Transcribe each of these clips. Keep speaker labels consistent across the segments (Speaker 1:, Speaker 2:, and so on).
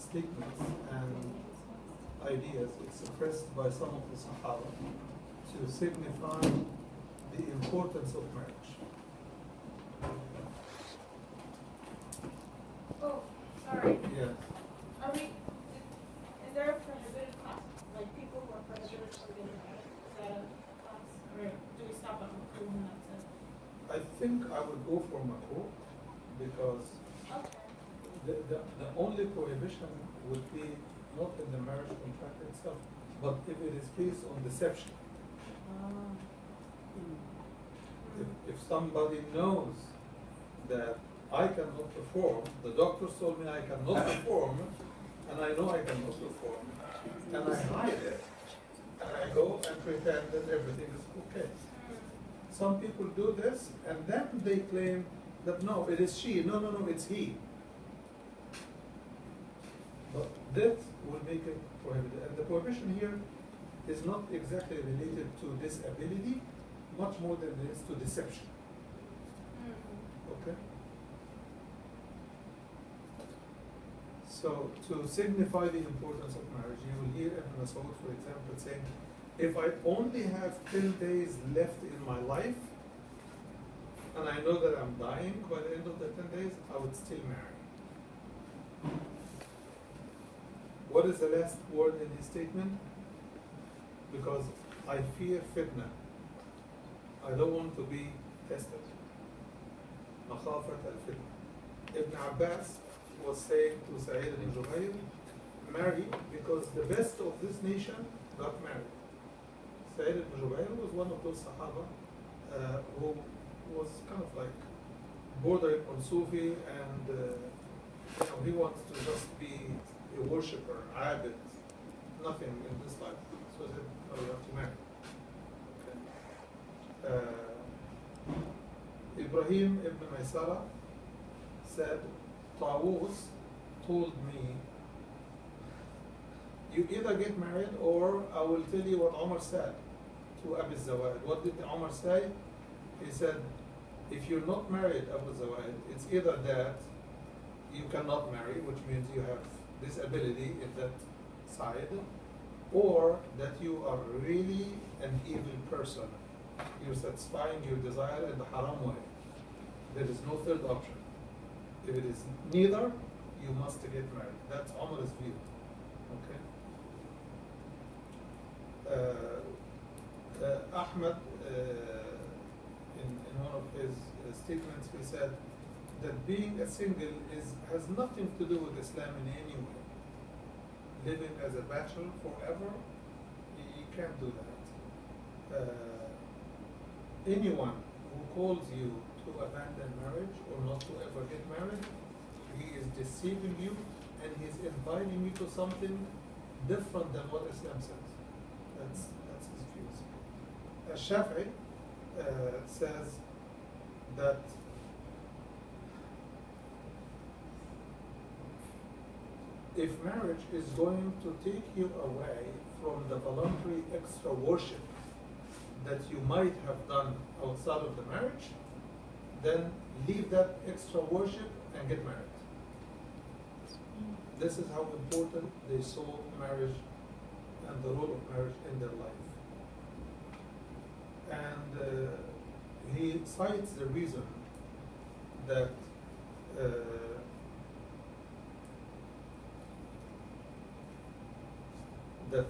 Speaker 1: statements and ideas expressed by some of the Sahaba to signify the importance of marriage.
Speaker 2: Oh, sorry.
Speaker 1: Yeah.
Speaker 2: Are we, is there a prohibited class? Like people who are prohibited from getting married? Is that a class? Or do we stop at Makruh and that's it?
Speaker 1: I think I would go for makruh because
Speaker 2: Okay.
Speaker 1: the only prohibition would be not in the marriage contract itself, but if it is based on deception. If somebody knows that I cannot perform, the doctors told me I cannot perform, and I know I cannot perform, and I hide it, and I go and pretend that everything is okay. Some people do this, and then they claim that no, it is she, no, it's he. But that will make it prohibited. And the prohibition here is not exactly related to disability, much more than it is to deception. Okay? So, to signify the importance of marriage, you will hear Ibn Mas'ud, for example, saying, if I only have 10 days left in my life, and I know that I'm dying by the end of the 10 days, I would still marry. What is the last word in his statement? Because I fear fitna. I don't want to be tested. مخافة الفتنة. Ibn Abbas was saying to Sa'id ibn Jubayr, marry because the best of this nation got married. Sa'id ibn Jubayr was one of those Sahaba who was kind of like bordering on Sufi, and he wants to just be a worshipper, abid, nothing in this life. So he said, no, you have to marry. Ibrahim ibn Maysara said, Tawus told me, you either get married or I will tell you what Umar said to Abu Zawaid. What did Umar say? He said, if you're not married, Abu Zawaid, it's either that you cannot marry, which means you have disability in that side, or that you are really an evil person. You're satisfying your desire in the haram way. There is no third option. If it is neither, you must get married. That's Umar's view. Okay. Ahmad, in one of his statements, he said that being a single has nothing to do with Islam in any way. Living as a bachelor forever, you can't do that. Anyone who calls you to abandon marriage or not to ever get married, he is deceiving you and he's inviting you to something different than what Islam says. That's his views. Shafi'i says that if marriage is going to take you away from the voluntary extra worship that you might have done outside of the marriage, then leave that extra worship and get married. This is how important they saw marriage and the role of marriage in their life. And he cites the reason that that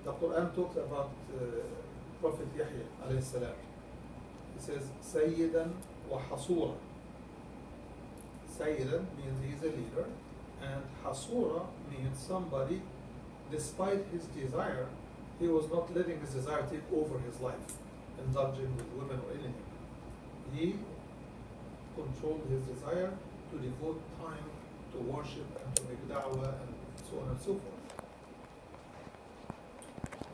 Speaker 1: the Quran talks about Prophet Yahya alayhi salam. It says Sayyidan wa Hasura. Sayyidan means he's a leader, and Hasura means somebody, despite his desire, he was not letting his desire take over his life, indulging with women or anything. He controlled his desire to devote time to worship and to make da'wah and so on and so forth.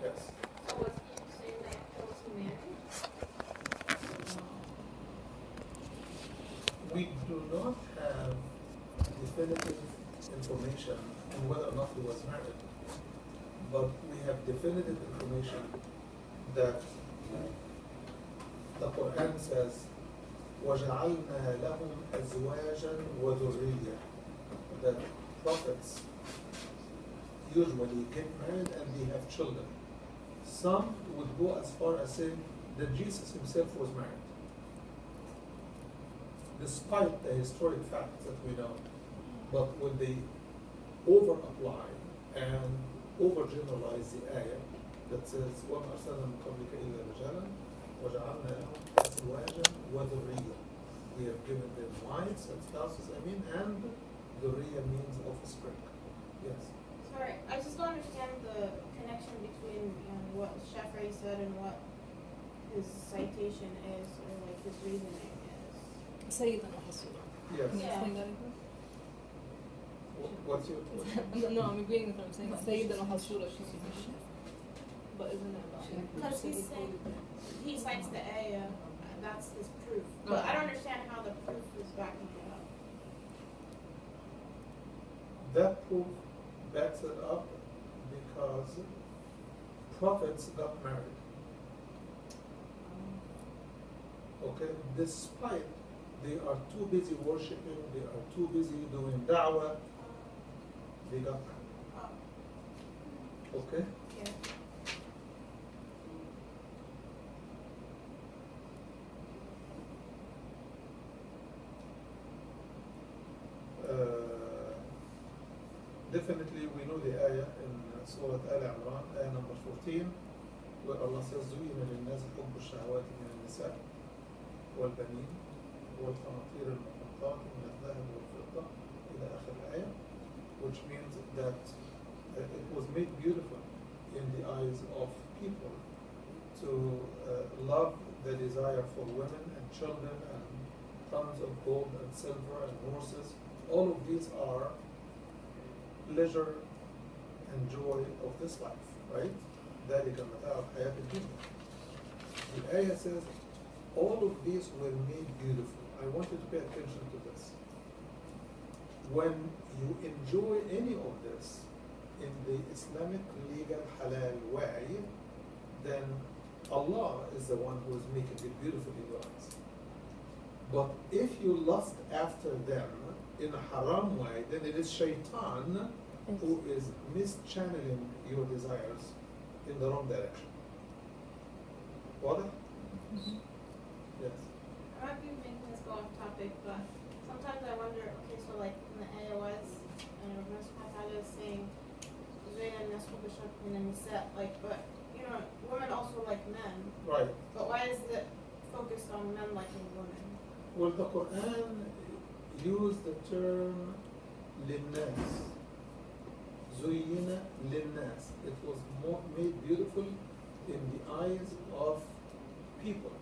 Speaker 1: Yes.
Speaker 2: So was he saying that those who married?
Speaker 1: We do not have definitive information on whether or not he was married, but we have definitive information that the Quran says, وَجَعَلْنَا لَهُمْ أَزْوَاجًا وَذُرِّيَّةً, that prophets usually get married and they have children. Some would go as far as saying that Jesus himself was married. Despite the historic facts that we know, but when they over-apply and overgeneralize the ayah that says, وَمَا أَرْسَلْنَا مِن قَبْلِكَ إِلَّا رِجَالًا وَجَعَلْنَا لَهُمْ أَزْوَاجًا وَذُرِّيَّةً. We have given them wives and spouses, and ذُرِّيَّة means offspring. Yes.
Speaker 2: Sorry, I just don't understand the connection between what Shafi'i said and what his citation is, or like his reasoning is.
Speaker 3: سيدنا الرسول.
Speaker 1: Yes.
Speaker 3: Can you explain that again?
Speaker 1: What's your
Speaker 3: No, I'm agreeing with what I'm saying. سيدنا الرسول, but isn't it about
Speaker 2: Because he's saying, he cites the ayah, that's his proof. But I don't understand how the proof is backing it up.
Speaker 1: That proof backs it up because prophets got married. Okay, despite they are too busy worshiping, they are too busy doing da'wah, they got married. Okay?
Speaker 2: Yeah.
Speaker 1: Definitely we know the ayah in Surah Al-Imran, ayah number 14, where Allah says, زُيِّنَ لِلنَّاسِ حُبُّ الشَّهَوَاتِ مِنَ النِّسَاءِ وَالْبَنِينَ وَالْقَنَاطِيرِ الْمُقَنطَرَةِ مِنَ الذَّهَبِ وَالْفِضَّةِ إلى آخر الآية, which means that it was made beautiful in the eyes of people to love the desire for women and children and tons of gold and silver and horses. All of these are pleasure and joy of this life, right? ذلك متاع الحياة الدنيا. The ayah says, all of these were made beautiful. I want you to pay attention to this. When you enjoy any of this in the Islamic legal halal way, then Allah is the one who is making it beautiful in your eyes. But if you lust after them in a haram way, then it is shaitan who is mischanneling your desires in the wrong direction. Wadah? Yes.
Speaker 2: I might be making this go off topic, but sometimes I wonder, okay, so like in the ayah was, Rabbuna subhanahu wa ta'ala is saying, زُيِّنَ النَّاسُ بِالشَّرِّ مِنَ النِّسَاءِ, like, but, you know, women also like men.
Speaker 1: Right.
Speaker 2: But why is it focused on men liking women?
Speaker 1: Well, the Quran used the term للناس. زُيِّنَ للناس. It was made beautiful in the eyes of people.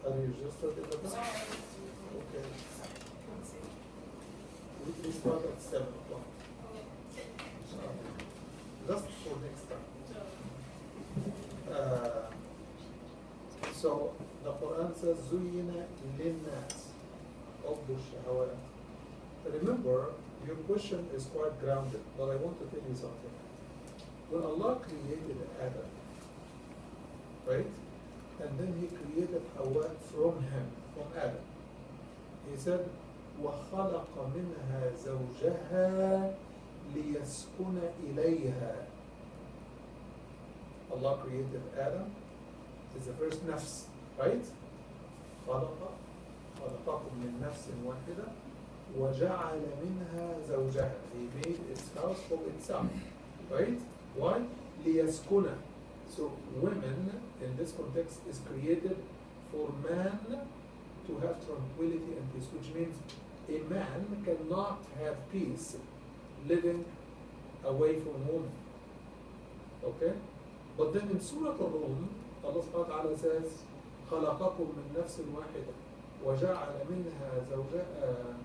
Speaker 1: Are you registered in the book? Okay. We start at 7 o'clock. Just for next time. So the Quran says, زُيِّنَ لِلنَّاسِ حُبُّ الشَّهَوَاتِ. Remember, your question is quite grounded, but I want to tell you something. When Allah created Adam, right? And then He created Hawa from him, from Adam. He said, وَخَلَقَ مِنْهَا زَوْجَهَا لِيَسْكُنَ إِلَيْهَا. Allah created Adam, is the first nafs, right? خلقكم من نفس واحدة وجعل منها زوجها. He made its house for itself, right? Why? ليسكن. So women in this context is created for man to have tranquility and peace, which means a man cannot have peace living away from woman. Okay? But then in Surah Al-Rum, Allah subhanahu wa ta'ala says, خلقكم من نفس واحدة وجعل منها زوجها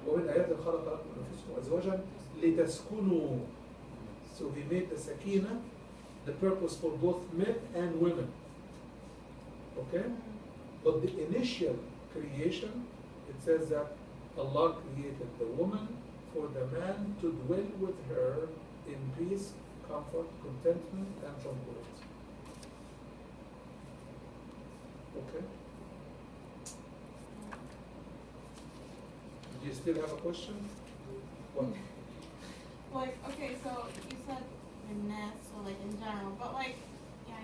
Speaker 1: ومن آيات خلق لكم من أنفسكم أزواجا لتسكنوا. So He made the sakina the purpose for both men and women. Okay? But the initial creation, it says that Allah created the woman for the man to dwell with her in peace, comfort, contentment, and tranquility. Okay? Do you still have a question? What?
Speaker 2: Like, okay, so you said in nas, so like in general, but like, yeah,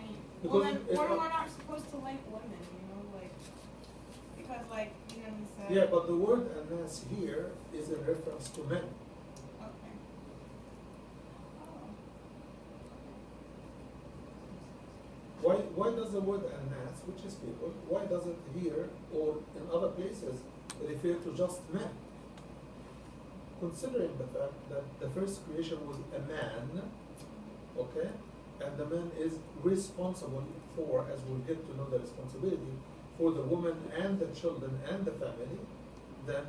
Speaker 1: Because
Speaker 2: women,
Speaker 1: it-
Speaker 2: women are not supposed to like women, you know, like, because like, you know, he said.
Speaker 1: Yeah, but the word anas here is in reference to men.
Speaker 2: Okay. Oh.
Speaker 1: Why does the word anas, which is people, why does it here or in other places refer to just men? Considering the fact that the first creation was a man, okay, and the man is responsible for, as we'll get to know the responsibility, for the woman and the children and the family, then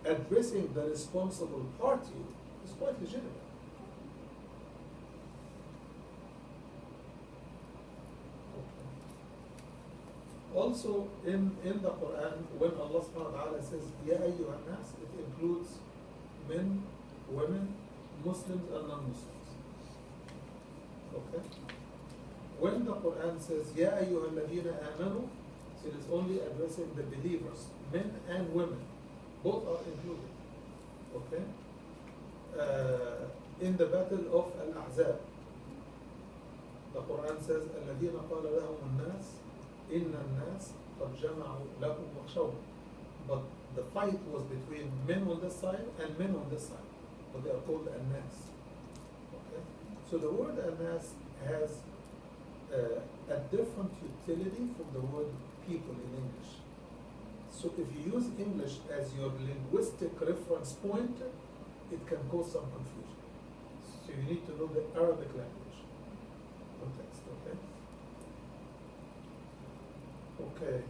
Speaker 1: addressing the responsible party is quite legitimate. Also, in the Quran, when Allah subhanahu wa ta'ala says, Ya ayyuhan nas, it includes men, women, Muslims and non-Muslims. Okay? When the Quran says, Ya ayyuhan ladina amanu, it is only addressing the believers, men and women. Both are included. Okay? In the battle of Al-Ahzab, the Quran says, الَّذِينَ قَالَ لَهُمُ النَّاسِ إِنَّ النَّاسِ قَدْ جَمَعُوا لَكُمْ وَخْشَوْهُمْ. But the fight was between men on this side and men on this side. But they are called an-nas. Okay? So the word an-nas has a different utility from the word people in English. So if you use English as your linguistic reference point, it can cause some confusion. So you need to know the Arabic language context, okay? Okay.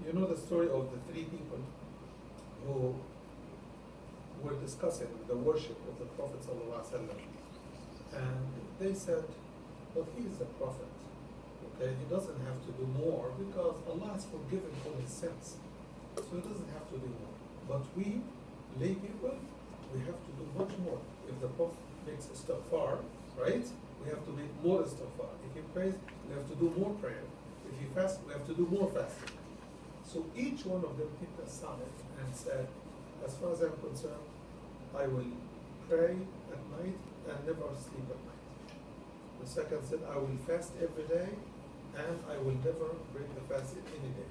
Speaker 1: You know the story of the three people who were discussing the worship of the Prophet ﷺ. And they said, but he is a prophet. Okay, he doesn't have to do more because Allah has forgiven all his sins. So he doesn't have to do more. But we, lay people, we have to do much more. If the Prophet makes istighfar, right, we have to make more istighfar. If he prays, we have to do more prayer. If he fasts, we have to do more fasting. So each one of them picked a side and said, as far as I'm concerned, I will pray at night and never sleep at night. The second said, I will fast every day and I will never break the fast in any day.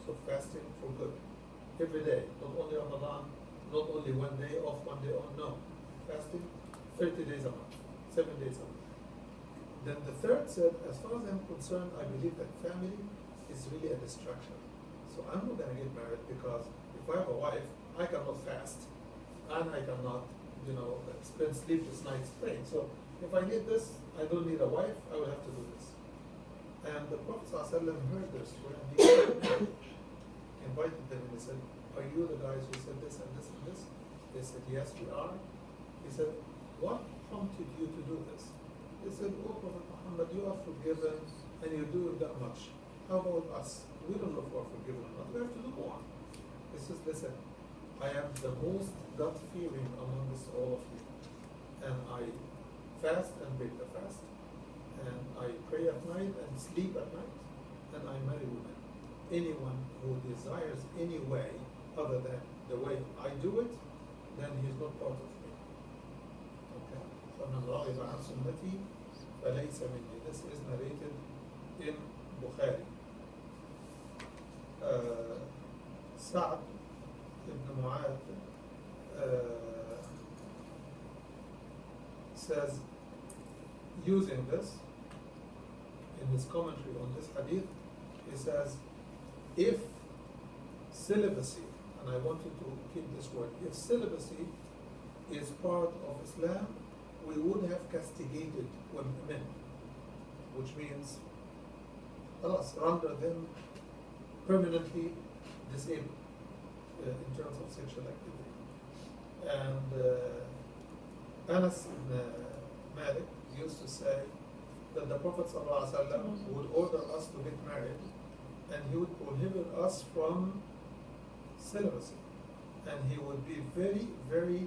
Speaker 1: So fasting for good. Every day, not only Ramadan, not only one day off, one day on, no. Fasting 30 days a month, 7 days a month. Then the third said, as far as I'm concerned, I believe that family is really a distraction. So I'm not going to get married because if I have a wife, I cannot fast and I cannot, spend sleepless nights praying. So if I need this, I don't need a wife, I will have to do this. And the Prophet ﷺ heard their story and he invited them and he said, are you the guys who said this and this and this? They said, yes, we are. He said, what prompted you to do this? They said, oh, Prophet Muhammad, you are forgiven and you're doing that much. How about us? We don't know if we're forgiven or not. We have to do more. He says, listen, I am the most God-fearing amongst all of you. And I fast and break the fast. And I pray at night and sleep at night. And I marry women. Anyone who desires any way other than the way I do it, then he's not part of me. Okay? فَمَنْ رَغِبَ عَنْ سُنَّتِي فَلَيْسَ مِنِّي. This is narrated in Bukhari. Sa'd ibn Mu'adh says, using this in his commentary on this hadith, he says, if celibacy, and I want you to keep this word, if celibacy is part of Islam, we would have castigated women, which means, render them permanently disabled in terms of sexual activity. And Anas ibn Malik used to say that the Prophet ﷺ would order us to get married and he would prohibit us from celibacy. And he would be very, very